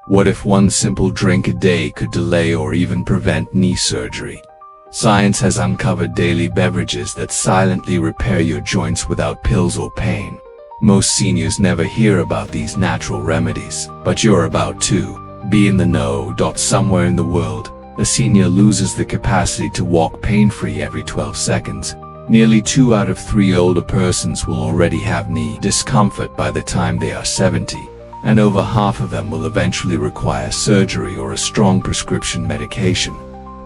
What if one simple drink a day could delay or even prevent knee surgery? Science has uncovered daily beverages that silently repair your joints without pills or pain. Most seniors never hear about these natural remedies, but you're about to be in the know. Somewhere in the world, a senior loses the capacity to walk pain-free every 12 seconds. Nearly 2 out of 3 older persons will already have knee discomfort by the time they are 70, and over half of them will eventually require surgery or a strong prescription medication.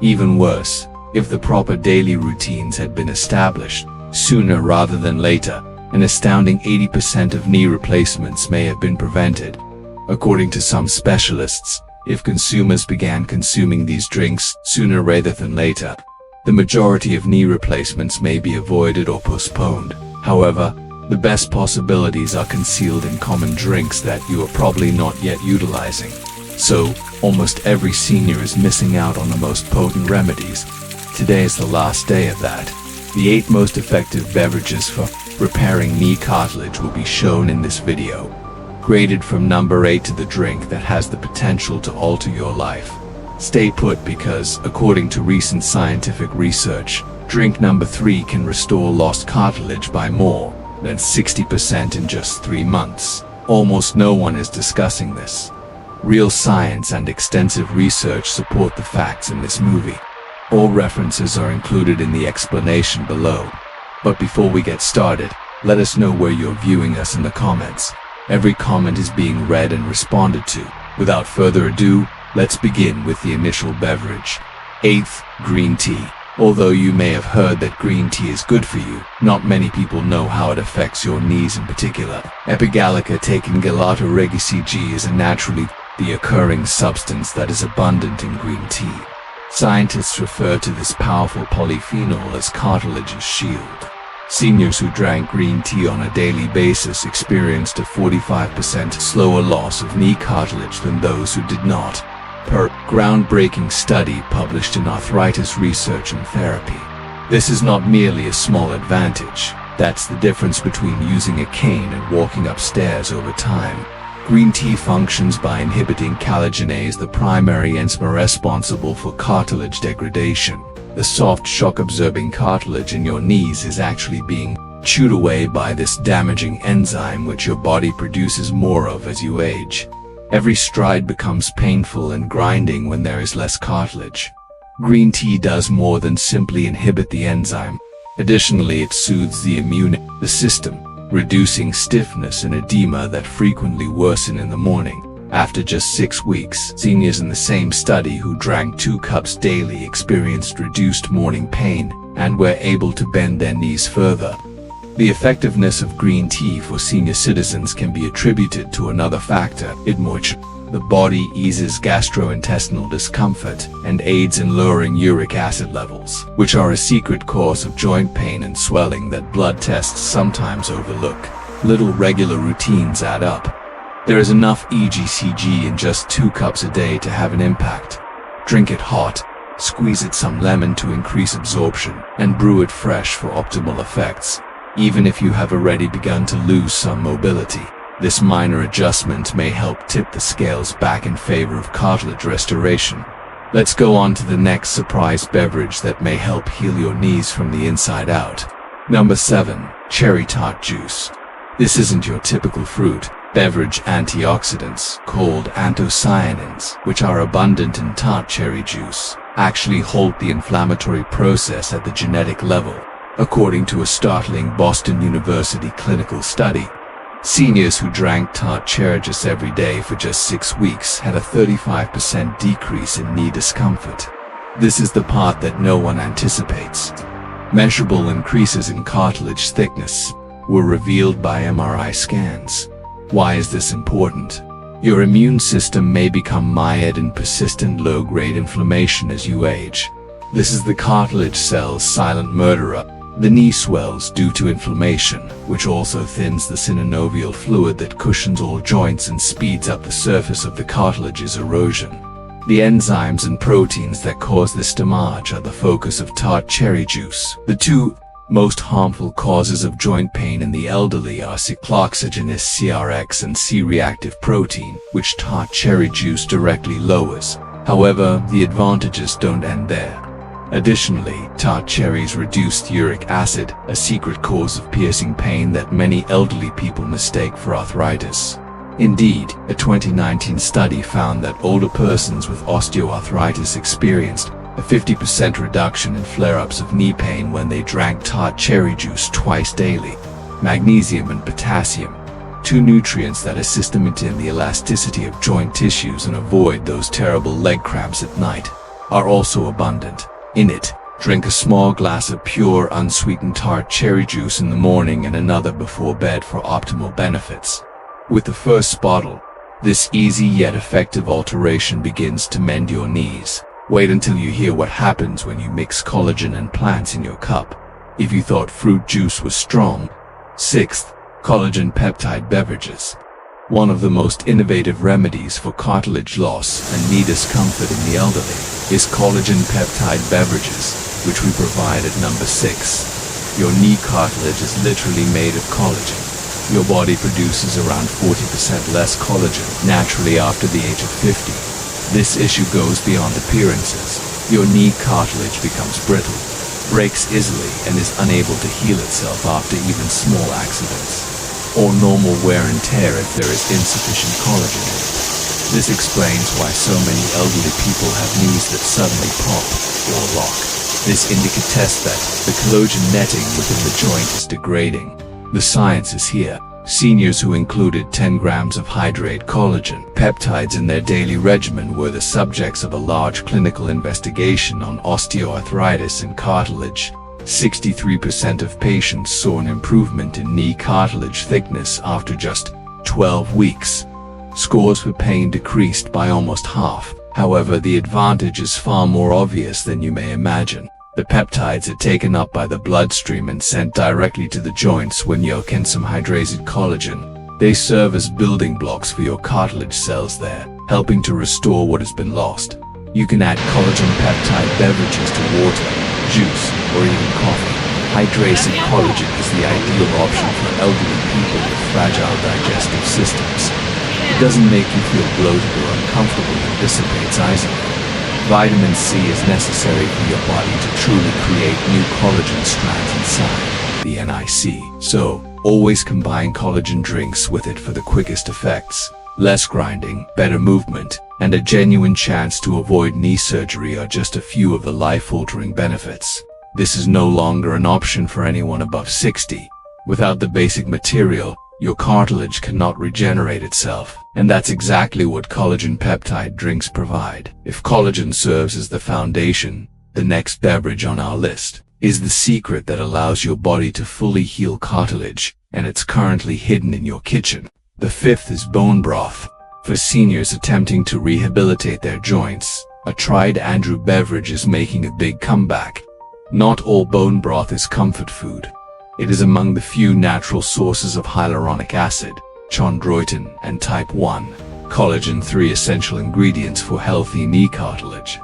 Even worse, if the proper daily routines had been established sooner rather than later, an astounding 80% of knee replacements may have been prevented. According to some specialists, if consumers began consuming these drinks sooner rather than later, the majority of knee replacements may be avoided or postponed. However, the best possibilities are concealed in common drinks that you are probably not yet utilizing. So, almost every senior is missing out on the most potent remedies. Today is the last day of that. The 8 most effective beverages for repairing knee cartilage will be shown in this video. Graded from number 8 to the drink that has the potential to alter your life. Stay put because, according to recent scientific research, drink number 3 can restore lost cartilage by more than 60% in just 3 months. Almost no one is discussing this. Real science and extensive research support the facts in this movie. All references are included in the explanation below. But before we get started, let us know where you're viewing us in the comments. Every comment is being read and responded to. Without further ado, let's begin with the initial beverage. 8th, green tea. Although you may have heard that green tea is good for you, not many people know how it affects your knees in particular. Epigalica taken gelato regisi G is a naturally occurring substance that is abundant in green tea. Scientists refer to this powerful polyphenol as cartilage's shield. Seniors who drank green tea on a daily basis experienced a 45% slower loss of knee cartilage than those who did not, per groundbreaking study published in Arthritis Research and Therapy. This is not merely a small advantage. That's the difference between using a cane and walking upstairs over time. Green tea functions by inhibiting collagenase, the primary enzyme responsible for cartilage degradation. The soft shock-absorbing cartilage in your knees is actually being chewed away by this damaging enzyme, which your body produces more of as you age. Every stride becomes painful and grinding when there is less cartilage. Green tea does more than simply inhibit the enzyme. Additionally, it soothes the immune system, reducing stiffness and edema that frequently worsen in the morning. After just 6 weeks, seniors in the same study who drank 2 cups daily experienced reduced morning pain and were able to bend their knees further. The effectiveness of green tea for senior citizens can be attributed to another factor, in which the body eases gastrointestinal discomfort and aids in lowering uric acid levels, which are a secret cause of joint pain and swelling that blood tests sometimes overlook. Little regular routines add up. There is enough EGCG in just 2 cups a day to have an impact. Drink it hot, squeeze it some lemon to increase absorption, and brew it fresh for optimal effects. Even if you have already begun to lose some mobility, this minor adjustment may help tip the scales back in favor of cartilage restoration. Let's go on to the next surprise beverage that may help heal your knees from the inside out. Number 7, cherry tart juice. This isn't your typical fruit beverage. Antioxidants, called anthocyanins, which are abundant in tart cherry juice, actually halt the inflammatory process at the genetic level. According to a startling Boston University clinical study, seniors who drank tart cherry juice every day for just 6 weeks had a 35% decrease in knee discomfort. This is the part that no one anticipates. Measurable increases in cartilage thickness were revealed by MRI scans. Why is this important? Your immune system may become mired in persistent low-grade inflammation as you age. This is the cartilage cell's silent murderer. The knee swells due to inflammation, which also thins the synovial fluid that cushions all joints and speeds up the surface of the cartilage's erosion. The enzymes and proteins that cause this damage are the focus of tart cherry juice. The 2 Most harmful causes of joint pain in the elderly are cyclooxygenase CRX and C-reactive protein, which tart cherry juice directly lowers. However, the advantages don't end there. Additionally, tart cherries reduce uric acid, a secret cause of piercing pain that many elderly people mistake for arthritis. Indeed, a 2019 study found that older persons with osteoarthritis experienced a 50% reduction in flare-ups of knee pain when they drank tart cherry juice twice daily. Magnesium and potassium, two nutrients that assist to maintain the elasticity of joint tissues and avoid those terrible leg cramps at night, are also abundant. In it, drink a small glass of pure unsweetened tart cherry juice in the morning and another before bed for optimal benefits. With the first bottle, this easy yet effective alteration begins to mend your knees. Wait until you hear what happens when you mix collagen and plants in your cup. If you thought fruit juice was strong. 6th, collagen peptide beverages. One of the most innovative remedies for cartilage loss and knee discomfort in the elderly is collagen peptide beverages, which we provide at number 6. Your knee cartilage is literally made of collagen. Your body produces around 40% less collagen naturally after the age of 50. This issue goes beyond appearances. Your knee cartilage becomes brittle, breaks easily, and is unable to heal itself after even small accidents, or normal wear and tear if there is insufficient collagen in it. This explains why so many elderly people have knees that suddenly pop or lock. This indicates that the collagen netting within the joint is degrading. The science is here. Seniors who included 10 grams of hydrate collagen peptides in their daily regimen were the subjects of a large clinical investigation on osteoarthritis and cartilage. 63% of patients saw an improvement in knee cartilage thickness after just 12 weeks. Scores for pain decreased by almost half. However, the advantage is far more obvious than you may imagine. The peptides are taken up by the bloodstream and sent directly to the joints when you can some hydrated collagen. They serve as building blocks for your cartilage cells there, helping to restore what has been lost. You can add collagen peptide beverages to water, juice, or even coffee. Hydrated collagen is the ideal option for elderly people with fragile digestive systems. It doesn't make you feel bloated or uncomfortable and dissipates easily. Vitamin C is necessary for your body to truly create new collagen strands inside the NIC. So, always combine collagen drinks with it for the quickest effects. Less grinding, better movement, and a genuine chance to avoid knee surgery are just a few of the life-altering benefits. This is no longer an option for anyone above 60. Without the basic material, your cartilage cannot regenerate itself, and that's exactly what collagen peptide drinks provide. If collagen serves as the foundation, the next beverage on our list is the secret that allows your body to fully heal cartilage, and it's currently hidden in your kitchen. The 5th is bone broth. For seniors attempting to rehabilitate their joints, a tried and true beverage is making a big comeback. Not all bone broth is comfort food. It is among the few natural sources of hyaluronic acid, chondroitin, and type 1 collagen, 3 essential ingredients for healthy knee cartilage.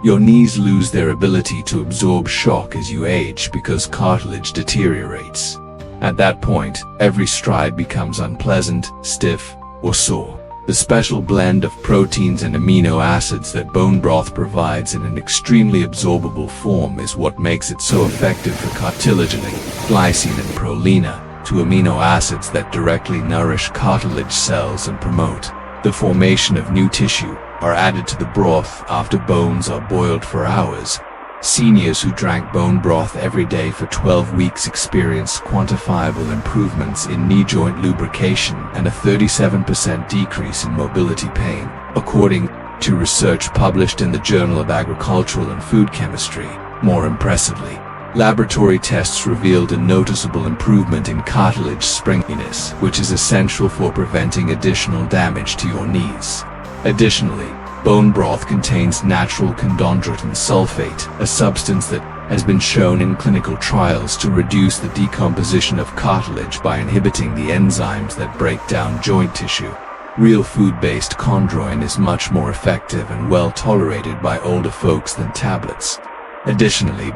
Your knees lose their ability to absorb shock as you age because cartilage deteriorates. At that point, every stride becomes unpleasant, stiff, or sore. The special blend of proteins and amino acids that bone broth provides in an extremely absorbable form is what makes it so effective for cartilaginous. Glycine and prolina, two amino acids that directly nourish cartilage cells and promote the formation of new tissue, are added to the broth after bones are boiled for hours. Seniors who drank bone broth every day for 12 weeks experienced quantifiable improvements in knee joint lubrication and a 37% decrease in mobility pain, according to research published in the Journal of Agricultural and Food Chemistry. More impressively, laboratory tests revealed a noticeable improvement in cartilage springiness, which is essential for preventing additional damage to your knees. Additionally, bone broth contains natural chondroitin sulfate, a substance that has been shown in clinical trials to reduce the decomposition of cartilage by inhibiting the enzymes that break down joint tissue. Real food-based chondroitin is much more effective and well tolerated by older folks than tablets. Additionally,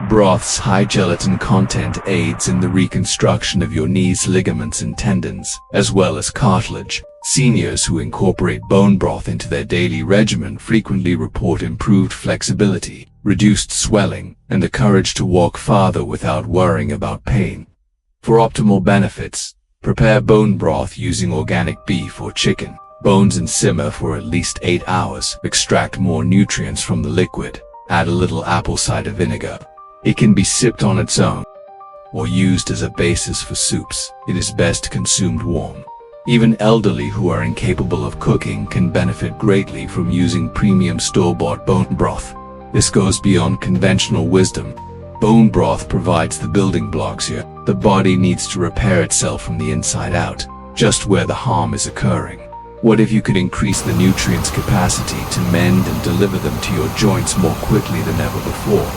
Broth's high gelatin content aids in the reconstruction of your knees' ligaments and tendons, as well as cartilage. Seniors who incorporate bone broth into their daily regimen frequently report improved flexibility, reduced swelling, and the courage to walk farther without worrying about pain. For optimal benefits, prepare bone broth using organic beef or chicken bones and simmer for at least 8 hours. Extract more nutrients from the liquid. Add a little apple cider vinegar. It can be sipped on its own or used as a basis for soups. It is best consumed warm. Even elderly who are incapable of cooking can benefit greatly from using premium store-bought bone broth. This goes beyond conventional wisdom. Bone broth provides the building blocks here. The body needs to repair itself from the inside out, just where the harm is occurring. What if you could increase the nutrients' capacity to mend and deliver them to your joints more quickly than ever before?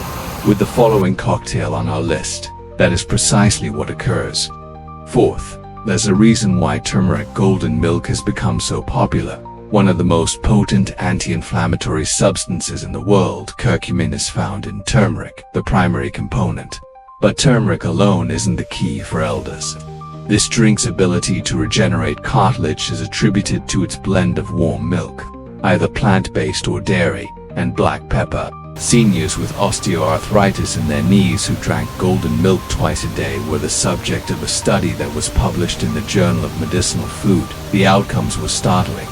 With the following cocktail on our list, that is precisely what occurs. Fourth, there's a reason why turmeric golden milk has become so popular. One of the most potent anti-inflammatory substances in the world, curcumin, is found in turmeric, the primary component. But turmeric alone isn't the key for elders. This drink's ability to regenerate cartilage is attributed to its blend of warm milk, either plant-based or dairy, and black pepper. Seniors with osteoarthritis in their knees who drank golden milk twice a day were the subject of a study that was published in the Journal of Medicinal Food. The outcomes were startling.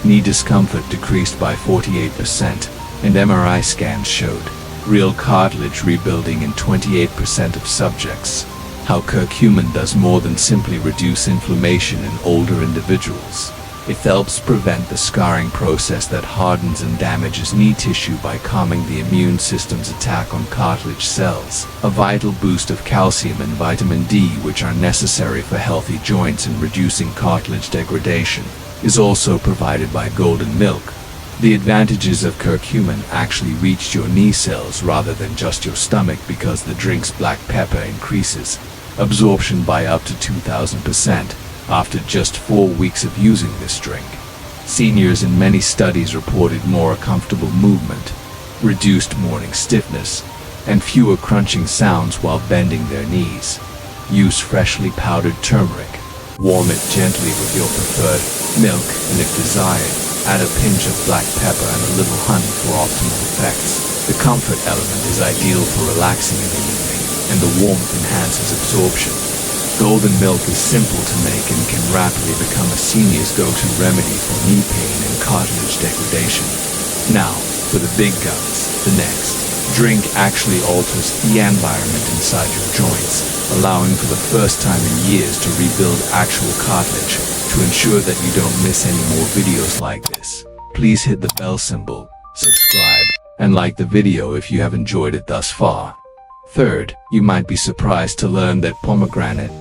Knee discomfort decreased by 48%, and MRI scans showed real cartilage rebuilding in 28% of subjects. How curcumin does more than simply reduce inflammation in older individuals. It helps prevent the scarring process that hardens and damages knee tissue by calming the immune system's attack on cartilage cells. A vital boost of calcium and vitamin D, which are necessary for healthy joints and reducing cartilage degradation, is also provided by golden milk. The advantages of curcumin actually reached your knee cells rather than just your stomach because the drink's black pepper increases absorption by up to 2,000% after just 4 weeks of using this drink. Seniors in many studies reported more comfortable movement, reduced morning stiffness, and fewer crunching sounds while bending their knees. Use freshly powdered turmeric. Warm it gently with your preferred milk, and if desired, add a pinch of black pepper and a little honey for optimal effects. The comfort element is ideal for relaxing in the evening, and the warmth enhances absorption. Golden milk is simple to make and can rapidly become a senior's go-to remedy for knee pain and cartilage degradation. Now, for the big guns, the next drink actually alters the environment inside your joints, allowing for the first time in years to rebuild actual cartilage. To ensure that you don't miss any more videos like this, please hit the bell symbol, subscribe, and like the video if you have enjoyed it thus far. Third, you might be surprised to learn that pomegranate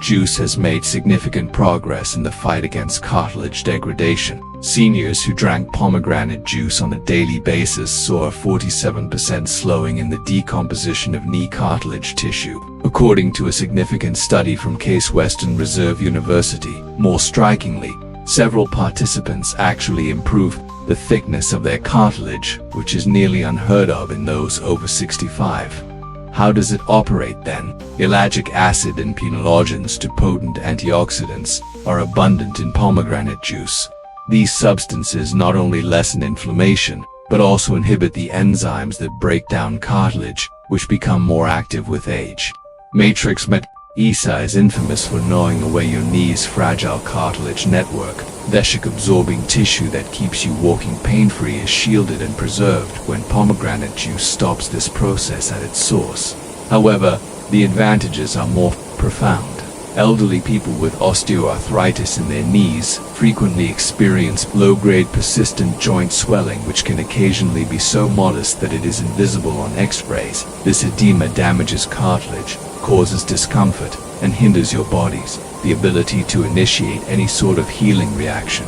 juice has made significant progress in the fight against cartilage degradation. Seniors who drank pomegranate juice on a daily basis saw a 47% slowing in the decomposition of knee cartilage tissue, according to a significant study from Case Western Reserve University. More strikingly, several participants actually improved the thickness of their cartilage, which is nearly unheard of in those over 65. How does it operate then? Ellagic acid and phenologens, two potent antioxidants, are abundant in pomegranate juice. These substances not only lessen inflammation, but also inhibit the enzymes that break down cartilage, which become more active with age. Matrix ESA is infamous for gnawing away your knee's fragile cartilage network. The shock-absorbing tissue that keeps you walking pain-free is shielded and preserved when pomegranate juice stops this process at its source. However, the advantages are more profound. Elderly people with osteoarthritis in their knees frequently experience low-grade persistent joint swelling, which can occasionally be so modest that it is invisible on X-rays. This edema damages cartilage, causes discomfort, and hinders your body's ability to initiate any sort of healing reaction.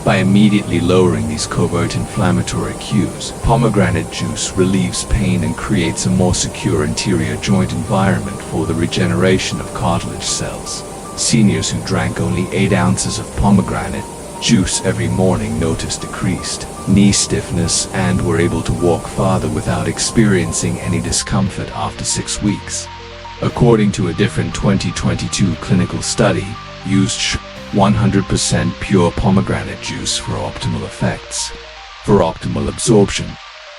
By immediately lowering these covert inflammatory cues, pomegranate juice relieves pain and creates a more secure interior joint environment for the regeneration of cartilage cells. Seniors who drank only 8 ounces of pomegranate juice every morning noticed decreased knee stiffness and were able to walk farther without experiencing any discomfort after 6 weeks. According to a different 2022 clinical study, used 100% pure pomegranate juice for optimal effects. For optimal absorption,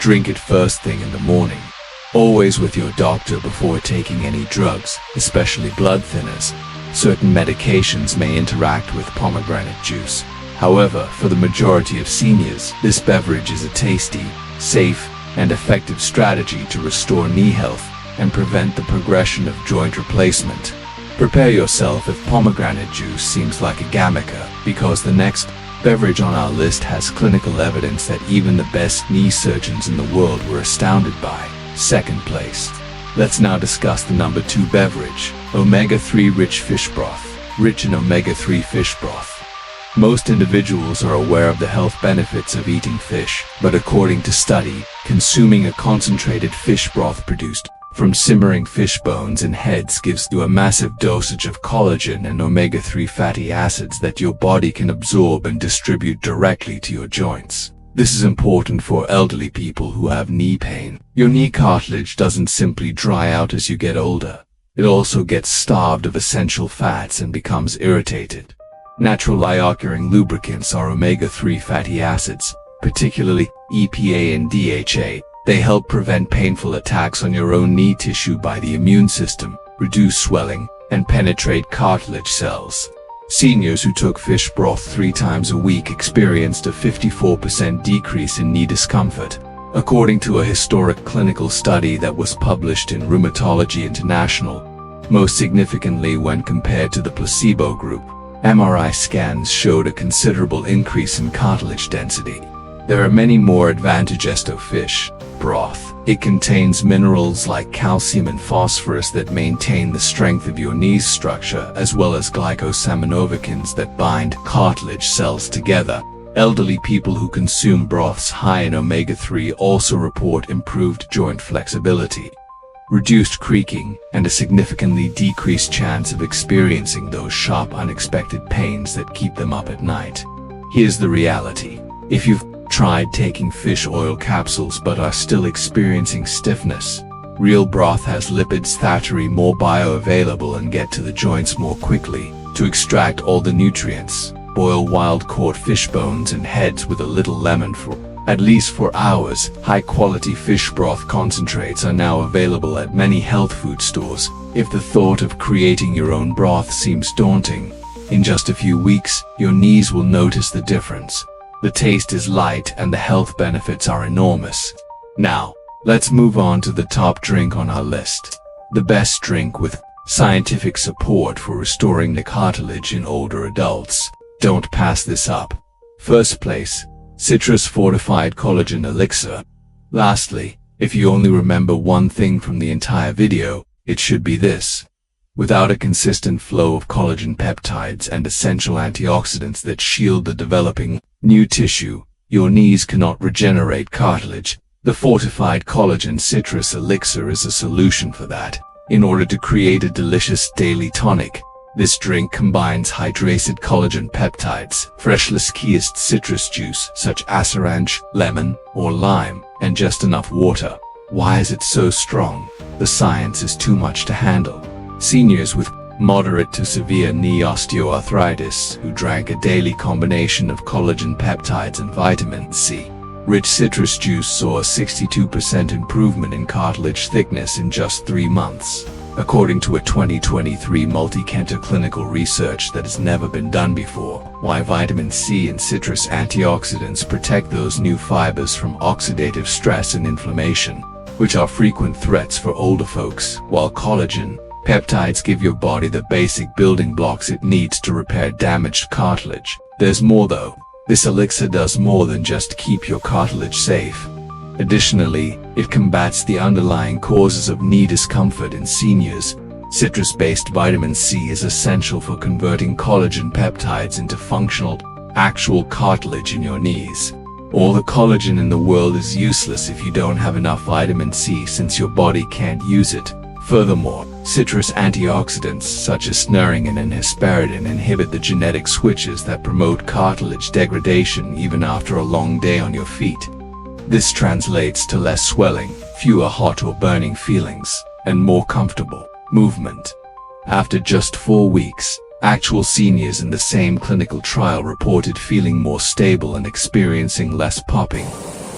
drink it first thing in the morning. Always with your doctor before taking any drugs, especially blood thinners. Certain medications may interact with pomegranate juice. However, for the majority of seniors, this beverage is a tasty, safe, and effective strategy to restore knee health and prevent the progression of joint replacement. Prepare yourself if pomegranate juice seems like a gamica, because the next beverage on our list has clinical evidence that even the best knee surgeons in the world were astounded by. Second place. Let's now discuss the number 2 beverage, omega-3 rich fish broth. Rich in omega-3 fish broth. Most individuals are aware of the health benefits of eating fish, but according to study, consuming a concentrated fish broth produced from simmering fish bones and heads gives you a massive dosage of collagen and omega-3 fatty acids that your body can absorb and distribute directly to your joints. This is important for elderly people who have knee pain. Your knee cartilage doesn't simply dry out as you get older. It also gets starved of essential fats and becomes irritated. Natural eye-occurring lubricants are omega-3 fatty acids, particularly EPA and DHA. They help prevent painful attacks on your own knee tissue by the immune system, reduce swelling, and penetrate cartilage cells. Seniors who took fish broth 3 times a week experienced a 54% decrease in knee discomfort, according to a historic clinical study that was published in Rheumatology International. Most significantly, when compared to the placebo group, MRI scans showed a considerable increase in cartilage density. There are many more advantages to fish broth. It contains minerals like calcium and phosphorus that maintain the strength of your knee's structure, as well as glycosaminoglycans that bind cartilage cells together. Elderly people who consume broths high in omega-3 also report improved joint flexibility, reduced creaking, and a significantly decreased chance of experiencing those sharp unexpected pains that keep them up at night. Here's the reality. If you've tried taking fish oil capsules but are still experiencing stiffness, real broth has lipids that are more bioavailable and get to the joints more quickly. To extract all the nutrients, boil wild-caught fish bones and heads with a little lemon for at least 4 hours. High-quality fish broth concentrates are now available at many health food stores. If the thought of creating your own broth seems daunting, in just a few weeks, your knees will notice the difference. The taste is light and the health benefits are enormous. Now, let's move on to the top drink on our list. The best drink with scientific support for restoring the cartilage in older adults. Don't pass this up. First place, citrus fortified collagen elixir. Lastly, if you only remember one thing from the entire video, it should be this. Without a consistent flow of collagen peptides and essential antioxidants that shield the developing new tissue, your knees cannot regenerate cartilage. The fortified collagen citrus elixir is a solution for that. In order to create a delicious daily tonic, this drink combines hydrated collagen peptides, freshly squeezed citrus juice such as orange, lemon, or lime, and just enough water. Why is it so strong? The science is too much to handle. Seniors with moderate to severe knee osteoarthritis who drank a daily combination of collagen peptides and vitamin C rich citrus juice saw a 62% improvement in cartilage thickness in just 3 months, according to a 2023 multi-center clinical research that has never been done before. Why vitamin C and citrus antioxidants protect those new fibers from oxidative stress and inflammation, which are frequent threats for older folks, while collagen peptides give your body the basic building blocks it needs to repair damaged cartilage. There's more though. This elixir does more than just keep your cartilage safe. Additionally, it combats the underlying causes of knee discomfort in seniors. Citrus-based vitamin C is essential for converting collagen peptides into functional, actual cartilage in your knees. All the collagen in the world is useless if you don't have enough vitamin C, since your body can't use it. Furthermore, citrus antioxidants such as snurin and hesperidin inhibit the genetic switches that promote cartilage degradation even after a long day on your feet. This translates to less swelling, fewer hot or burning feelings, and more comfortable movement. After just 4 weeks, actual seniors in the same clinical trial reported feeling more stable and experiencing less popping,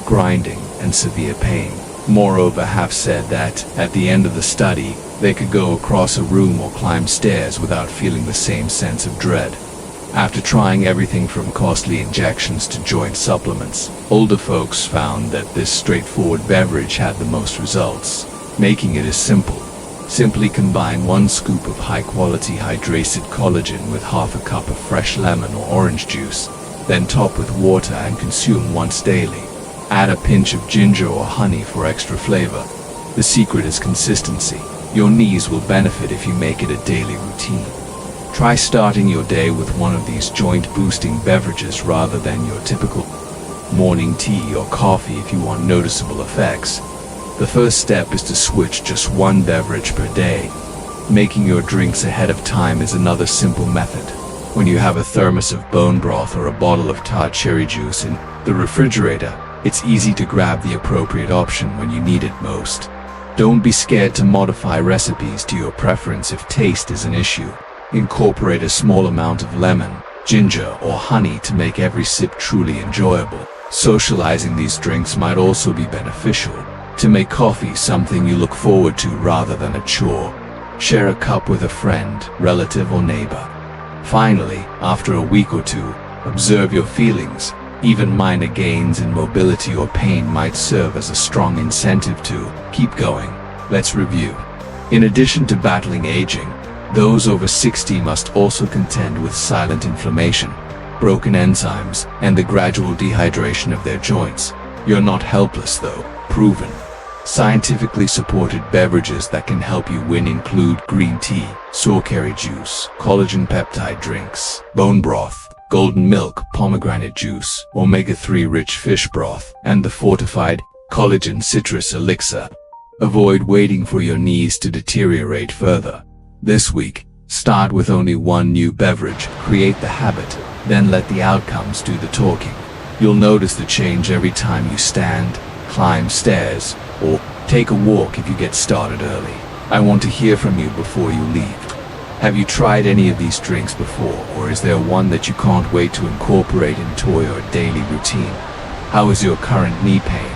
grinding, and severe pain. Moreover, half said that, at the end of the study, they could go across a room or climb stairs without feeling the same sense of dread. After trying everything from costly injections to joint supplements, older folks found that this straightforward beverage had the most results, making it as simple. Simply combine 1 scoop of high-quality hydrated collagen with half a cup of fresh lemon or orange juice, then top with water and consume once daily. Add a pinch of ginger or honey for extra flavor. The secret is consistency. Your knees will benefit if you make it a daily routine. Try starting your day with one of these joint-boosting beverages rather than your typical morning tea or coffee if you want noticeable effects. The first step is to switch just 1 beverage per day. Making your drinks ahead of time is another simple method. When you have a thermos of bone broth or a bottle of tart cherry juice in the refrigerator, it's easy to grab the appropriate option when you need it most. Don't be scared to modify recipes to your preference if taste is an issue. Incorporate a small amount of lemon, ginger, or honey to make every sip truly enjoyable. Socializing these drinks might also be beneficial. To make coffee something you look forward to rather than a chore, share a cup with a friend, relative, or neighbor. Finally, after a week or 2, observe your feelings. Even minor gains in mobility or pain might serve as a strong incentive to keep going. Let's review. In addition to battling aging, those over 60 must also contend with silent inflammation, broken enzymes, and the gradual dehydration of their joints. You're not helpless though. Proven, scientifically supported beverages that can help you win include green tea, sourcary juice, collagen peptide drinks, bone broth, golden milk, pomegranate juice, omega-3 rich fish broth, and the fortified collagen citrus elixir. Avoid waiting for your knees to deteriorate further. This week, start with only 1 new beverage, create the habit, then let the outcomes do the talking. You'll notice the change every time you stand, climb stairs, or take a walk if you get started early. I want to hear from you before you leave. Have you tried any of these drinks before, or is there one that you can't wait to incorporate into your daily routine? How is your current knee pain?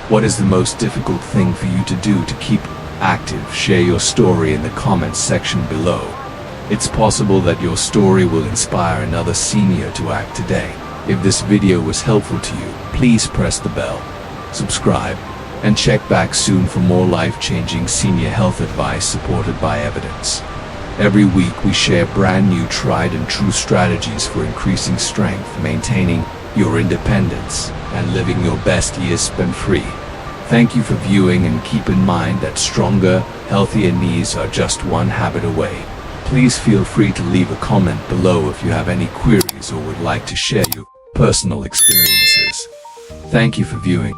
What is the most difficult thing for you to do to keep active? Share your story in the comments section below. It's possible that your story will inspire another senior to act today. If this video was helpful to you, please press the bell, subscribe, and check back soon for more life-changing senior health advice supported by evidence. Every week we share brand new tried and true strategies for increasing strength, maintaining your independence, and living your best years spent-free. Thank you for viewing, and keep in mind that stronger, healthier knees are just one habit away. Please feel free to leave a comment below if you have any queries or would like to share your personal experiences. Thank you for viewing.